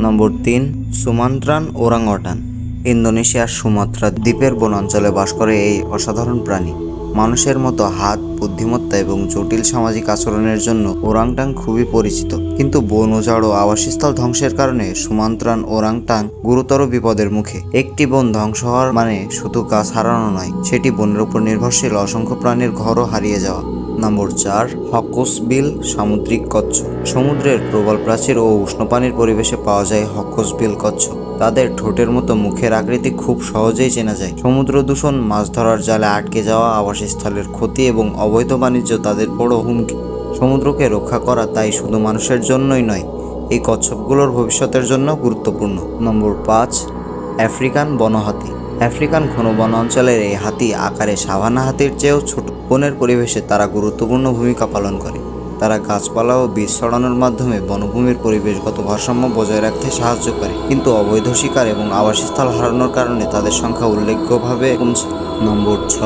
নম্বর 3, Sumatran ওরাংওটান। ইন্দোনেশিয়ার Sumatra দ্বীপের বনাঞ্চলে বাস করে এই অসাধারণ প্রাণী। মানুষের মতো হাত, বুদ্ধিমত্তা এবং জটিল সামাজিক আচরণের জন্য ওরাংটাং খুবই পরিচিত। কিন্তু বন উজাড় ও আবাসস্থল ধ্বংসের কারণে সুমাত্রান ওরাংটাং গুরুতর বিপদের মুখে। একটি বন ধ্বংস হওয়ার মানে শুধু গাছ হারানো নয়, সেটি বনের উপর নির্ভরশীল অসংখ্য প্রাণীর ঘরও হারিয়ে যাওয়া। নম্বর 4, হকসবিল সামুদ্রিক কচ্ছপ। সমুদ্রের প্রবল প্রাচীর ও উষ্ণ পানির পরিবেশে পাওয়া যায় হকসবিল কচ্ছপ। তাদের ঠোঁটের মতো মুখের আকৃতি খুব সহজেই চেনা যায়। সমুদ্র দূষণ, মাছ ধরার জালে আটকে যাওয়া, আবাসস্থলের ক্ষতি এবং অবৈধ বাণিজ্য তাদের বড় হুমকি। সমুদ্রকে রক্ষা করা তাই শুধু মানুষের জন্যই নয়, এই কচ্ছপগুলোর ভবিষ্যতের জন্য গুরুত্বপূর্ণ। নম্বর 5, আফ্রিকান বনহাতি। আফ্রিকান ঘন বন অঞ্চলের এই হাতি আকারে সাভানা হাতির চেয়েও ছোট। বনের পরিবেশে তারা গুরুত্বপূর্ণ ভূমিকা পালন করে। তারা গাছপালা ও বীজ ছড়ানোর মাধ্যমে বনভূমির পরিবেশগত ভারসাম্য বজায় রাখতে সাহায্য করে। কিন্তু অবৈধ শিকার এবং আবাসস্থল হারানোর কারণে তাদের সংখ্যা উল্লেখযোগ্যভাবে কমছে। নম্বর 6,